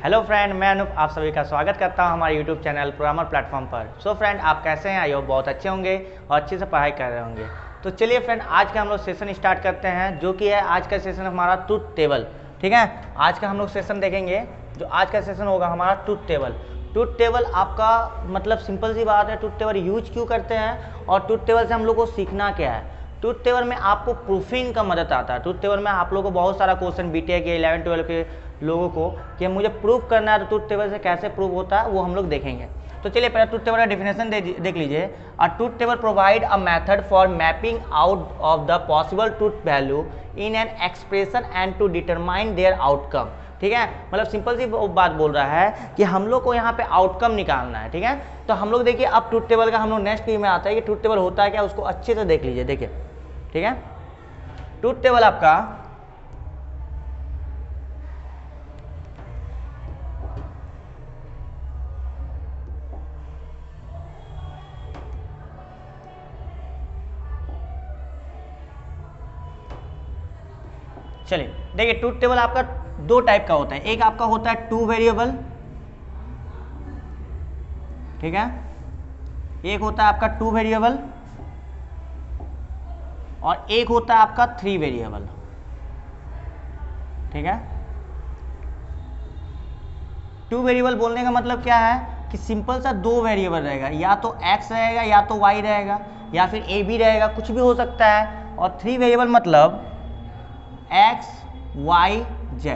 Hello friend, मैं अनूप आप सभी का स्वागत करता हूं हमारे यूट्यूब चैनल प्रोग्रामर प्लेटफॉर्म पर। सो फ्रेंड, आप कैसे हैं? आई होप बहुत अच्छे होंगे और अच्छे से पढ़ाई कर रहे होंगे। तो चलिए फ्रेंड, आज का हम लोग सेशन स्टार्ट करते हैं, जो कि है आज का सेशन हमारा ट्रूथ टेबल। ठीक है, आज का हम लोग सेशन देखेंगे। जो आज का सेशन होगा हमारा ट्रूथ टेबल। ट्रूथ टेबल आपका मतलब सिंपल सी बात है, ट्रूथ टेबल यूज क्यों करते हैं और ट्रूथ टेबल से हम लोग को सीखना क्या है। ट्रूथ टेबल में आपको प्रूफिंग का मदद आता है। ट्रूथ टेबल में आप लोगों को बहुत सारा क्वेश्चन बीटेक के 11-12 के लोगों को कि मुझे प्रूफ करना है, तो ट्रूथ टेबल से कैसे प्रूफ होता है वो हम लोग देखेंगे। तो चलिए पहले ट्रूथ टेबल का डेफिनेशन देख लीजिए। A truth table provide a method for mapping out of the possible truth value in an expression and to determine their outcome. ठीक है, मतलब सिंपल सी बात बोल रहा है कि हम लोग को यहाँ पे आउटकम निकालना है। ठीक है, तो हम लोग देखिए अब ट्रूथ टेबल का हम लोग नेक्स्ट वीडियो में आता है कि ट्रूथ टेबल होता है क्या, उसको अच्छे से देख लीजिए। देखिए, ठीक है, ट्रूथ टेबल आपका चलिए देखिए, ट्रूथ टेबल आपका दो टाइप का होता है। एक आपका होता है टू वेरिएबल, ठीक है, एक होता है आपका टू वेरिएबल और एक होता है आपका थ्री वेरिएबल। ठीक है, टू वेरिएबल बोलने का मतलब क्या है कि सिंपल सा दो वेरिएबल रहेगा, या तो x रहेगा या तो y रहेगा या फिर a b रहेगा, कुछ भी हो सकता है। और थ्री वेरिएबल मतलब x y z,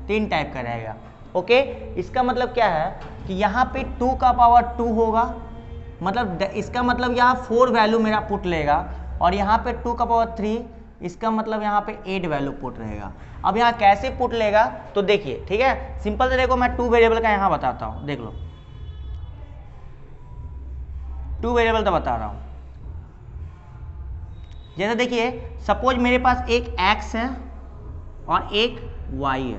तीन टाइप का रहेगा। ओके, इसका मतलब क्या है कि यहाँ पे 2 का पावर 2 होगा, मतलब इसका मतलब यहाँ 4 वैल्यू मेरा पुट लेगा, और यहाँ पे 2 का पावर 3, इसका मतलब यहाँ पे 8 वैल्यू पुट रहेगा। अब यहाँ कैसे पुट लेगा तो देखिए, ठीक है, सिंपल से देखो, मैं टू वेरिएबल का यहाँ बताता हूँ, देख लो। टू वेरिएबल तो बता रहा हूँ। जैसे देखिए, सपोज मेरे पास एक x है और एक y है।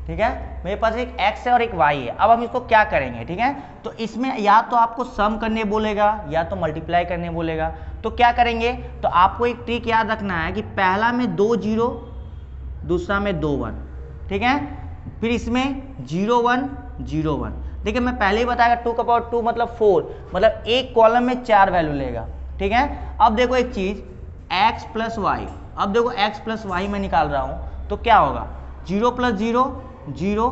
ठीक है, मेरे पास एक x है और एक y है। अब हम इसको क्या करेंगे, ठीक है, तो इसमें या तो आपको सम करने बोलेगा या तो मल्टीप्लाई करने बोलेगा। तो क्या करेंगे, तो आपको एक ट्रिक याद रखना है कि पहला में 2 0, दूसरा में 2 1। ठीक है, फिर इसमें 0 1 0 1। देखिए मैं पहले ही बताया 2 का पावर 2 मतलब 4, मतलब एक कॉलम में 4 वैल्यू लेगा। ठीक है, अब देखो एक चीज x प्लस वाई, अब देखो x प्लस वाई मैं निकाल रहा हूं, तो क्या होगा 0 plus 0 0,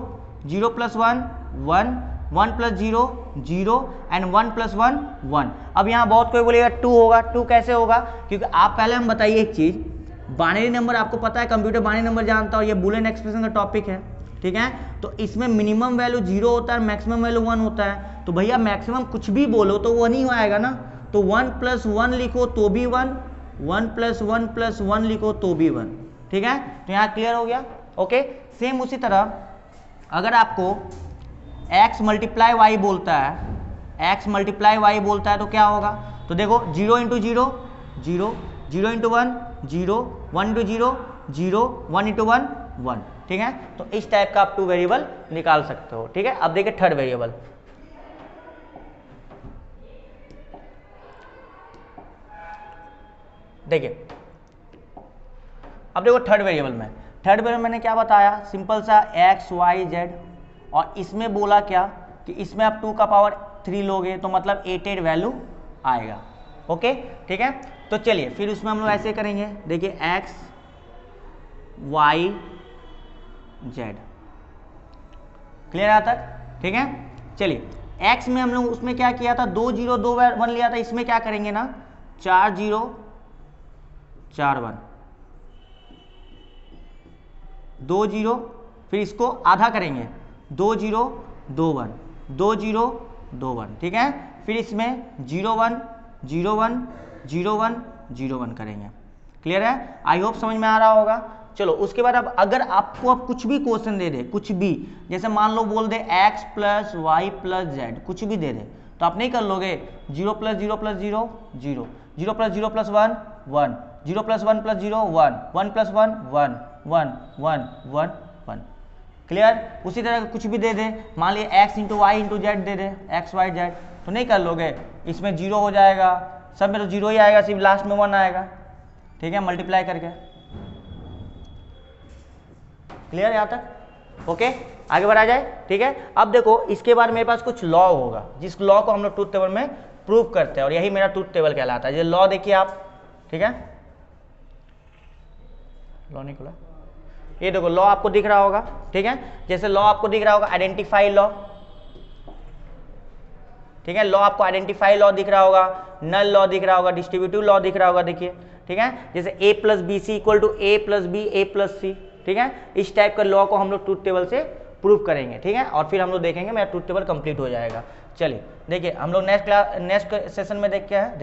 0 plus 1 1, 1 plus 0 0 and 1 plus 1 1। अब यहाँ बहुत कोई बोलेगा 2 होगा, 2 कैसे होगा, क्योंकि आप पहले हम बताइए एक चीज, बाइनरी नंबर आपको पता है, कंप्यूटर बाइनरी नंबर जानता हो, ये बुलियन एक्सप्रेशन का टॉपिक है। ठीक है, तो इसमें मिनिमम वैल्यू 0 होता है, मैक्सिमम वैल्यू 1 होता है। तो भैया मैक्सिमम कुछ भी बोलो तो 1 ही आएगा ना, तो 1 प्लस 1 लिखो तो भी 1, 1 प्लस 1 प्लस 1 लिखो तो भी 1। ठीक है, तो यहाँ क्लियर हो गया। ओके, सेम उसी तरह अगर आपको x मल्टीप्लाई वाई बोलता है, x मल्टीप्लाई वाई बोलता है, तो क्या होगा, तो देखो 0 इंटू 0 0, 0 इंटू 1 0, 1 इंटू 0 0, 1 इंटू 1 1। ठीक है, तो इस टाइप का आप टू वेरिएबल निकाल सकते हो। ठीक है, अब देखिए थर्ड वेरिएबल। देखिए अब देखो थर्ड वेरिएबल में, थर्ड वेरिएबल मैंने क्या बताया, सिंपल सा x y z, और इसमें बोला क्या कि इसमें आप 2 का पावर 3 लोगे तो मतलब 8 वैल्यू आएगा। ओके, ठीक है, तो चलिए फिर उसमें हम लोग ऐसे करेंगे। देखिए x y z, क्लियर यहाँ तक। ठीक है, चलिए x में हम लोग उसमें क्या किया था, 2 0 2 1 लिया था, इसमें क्या करेंगे ना 4 0 4 1, 2 0, फिर इसको आधा करेंगे 2 0 2 1, 2 0 2 1। ठीक है, फिर इसमें 0 1 0 1 0 1 0 1 करेंगे। क्लियर है, आई होप समझ में आ रहा होगा। चलो उसके बाद अब अगर आपको अब कुछ भी क्वेश्चन दे दे, कुछ भी, जैसे मान लो बोल दे x plus y plus z, कुछ भी दे दे, तो आप नहीं कर लोगे 0 plus 0 plus 0 0, 0 plus 0 plus 1 1, 0 plus 1 plus 0 1, 1 plus 1 1 1 1 1 1। Clear, उसी तरह कुछ भी दे दे, मान लिया x into y into z दे दे, x y z, तो नहीं कर लोगे, इसमें 0 हो जाएगा, सब में तो 0 ही आएगा, सिर्फ लास्ट में 1 आएगा। ठीक है, मल्टीप्लाई करके। क्लियर यहाँ तक। ओके, आगे बढ़ा जाए। ठीक है, अब देखो इसके बाद मेरे पास कुछ लॉ होगा, जिस लॉ को हम लोग ट्रूथ टेबल में प्रूव करते हैं, और यही मेरा ट्रूथ टेबल कहलाता है। ये लॉ देखिए आप, ठीक है, लॉ नहीं खुला, ये देखो लॉ आपको दिख रहा होगा। ठीक है, जैसे लॉ आपको दिख रहा होगा आइडेंटिफाई लॉ, ठीक है, लॉ आपको आइडेंटिफाई लॉ दिख रहा होगा, नल लॉ दिख रहा होगा, डिस्ट्रीब्यूटिव लॉ दिख रहा होगा, देखिए। ठीक है, जैसे a plus B C equal to A plus B A plus C. ठीक है, इस टाइप का लॉ को हम लोग ट्रूथ टेबल से प्रूव करेंगे। ठीक है, और फिर हम लोग देखेंगे मेरा ट्रूथ टेबल कंप्लीट हो जाएगा। चलिए देखिए, हम लोग नेक्स्ट सेशन में देख के हैं।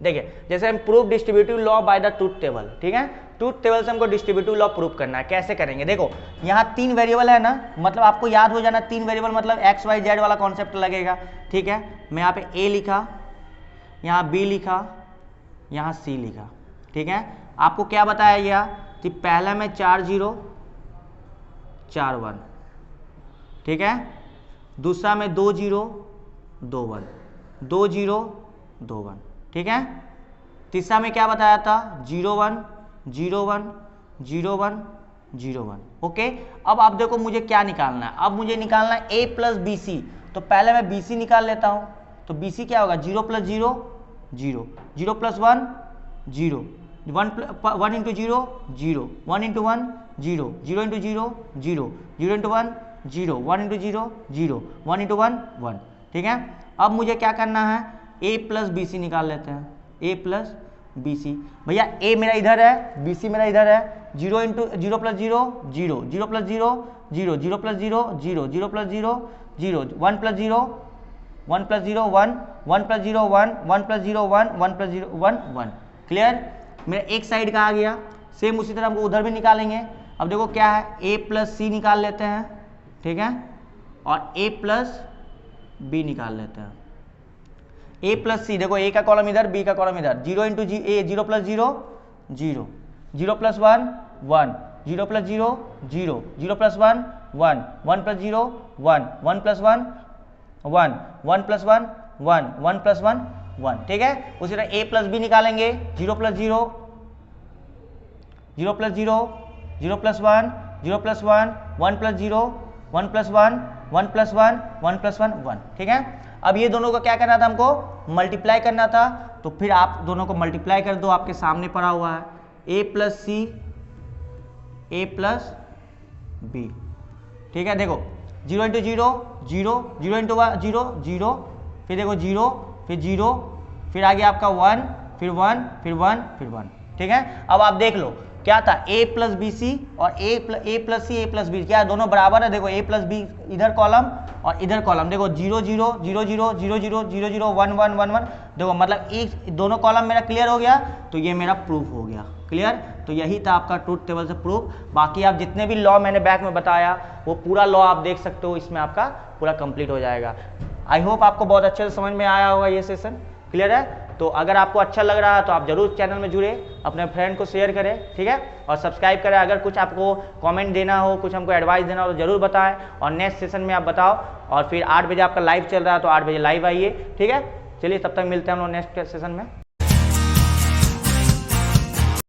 देखिए जैसे हम prove distributive law by the truth table. ठीक है, ट्रूथ टेबल से हमको डिस्ट्रीब्यूटिव लॉ प्रूव करना है। कैसे करेंगे, देखो यहाँ 3 वेरिएबल है ना, मतलब आपको याद हो जाना 3 वेरिएबल मतलब एक्स वाई जेड वाला कॉन्सेप्ट लगेगा। ठीक है, मैं यहाँ पे ए लिखा, यहाँ बी लिखा, यहाँ सी लिखा। ठीक है, आपको क्या बताया गया कि पहला में 4 0 4 1, ठीक है, दूसरा में 2 0 2 1 2 0 2 1, ठीक है, तीसरा में क्या बताया था 0 1 0 1 0 1 0 1। ओके, अब आप देखो मुझे क्या निकालना है, अब मुझे निकालना है a प्लस बी सी। तो पहले मैं बी सी निकाल लेता हूँ। तो बी सी क्या होगा 0 plus 0 0 0 plus 1 0 1 into 0 0 1 into 1 0 0 into 0 0 0 into 1 0 1 into 0 0 1 into 1 1। ठीक है, अब मुझे क्या करना है a प्लस बी सी निकाल लेते हैं। a प्लस बी सी, भैया a मेरा इधर है, बी सी मेरा इधर है। 0 into 0 plus 0 0 0 plus 0 0 0 plus 0 0 0 plus 0 0 1 plus 0 1 plus 0 1 1 plus 0 1 1 plus 0 1 1 plus 0 1 1। Clear, मेरा एक साइड का आ गया। सेम उसी तरह हमको उधर भी निकालेंगे। अब देखो क्या है a प्लस सी निकाल लेते हैं। ठीक है, और a प्लस बी निकाल लेते हैं। a प्लस सी, देखो a का कॉलम इधर, b का कॉलम इधर। 0 इंटू ए 0 plus 0 0 0 plus 1 1 0 plus 0 0 0 plus 1 1 1 plus 0 1 1 plus 1 1 1 plus 1 1 1 plus 1 1। ठीक है, उसी तरह a प्लस बी निकालेंगे। 0 plus 0 0 plus 0 0 plus 1 0 plus 1 1 plus 0 1 plus 1 1 plus 1 1 plus 1 1। ठीक है, अब ये दोनों को क्या करना था, हमको मल्टीप्लाई करना था। तो फिर आप दोनों को मल्टीप्लाई कर दो, आपके सामने पड़ा हुआ है a plus c a plus b. ठीक है, देखो 0 इंटू 0 0 0 इंटू 0 0, फिर देखो 0 फिर 0 फिर आगे आपका 1 फिर 1 फिर 1 फिर 1। ठीक है, अब आप देख लो क्या था a प्लस बी सी और a plus c a plus b, क्या दोनों बराबर है। देखो a प्लस बी इधर कॉलम और इधर कॉलम, देखो 0 0 0 0 0 0 0 0 1 1 1 1। देखो मतलब एक दोनों कॉलम मेरा क्लियर हो गया, तो ये मेरा प्रूफ हो गया। क्लियर, तो यही था आपका ट्रूथ टेबल से प्रूफ। बाकी आप जितने भी लॉ मैंने बैक में बताया वो पूरा लॉ आप देख सकते हो, इसमें आपका पूरा कंप्लीट हो जाएगा। आई होप आपको बहुत अच्छे से समझ में आया होगा ये सेशन। क्लियर है, तो अगर आपको अच्छा लग रहा है तो आप जरूर चैनल में जुड़े, अपने फ्रेंड को शेयर करें। ठीक है, और सब्सक्राइब करें। अगर कुछ आपको कमेंट देना हो, कुछ हमको एडवाइस देना हो तो जरूर बताएं, और नेक्स्ट सेशन में आप बताओ। और फिर 8 बजे आपका लाइव चल रहा है तो 8 बजे लाइव आइए। ठीक है, चलिए तब तक मिलते हैं हम लोग नेक्स्ट सेशन में।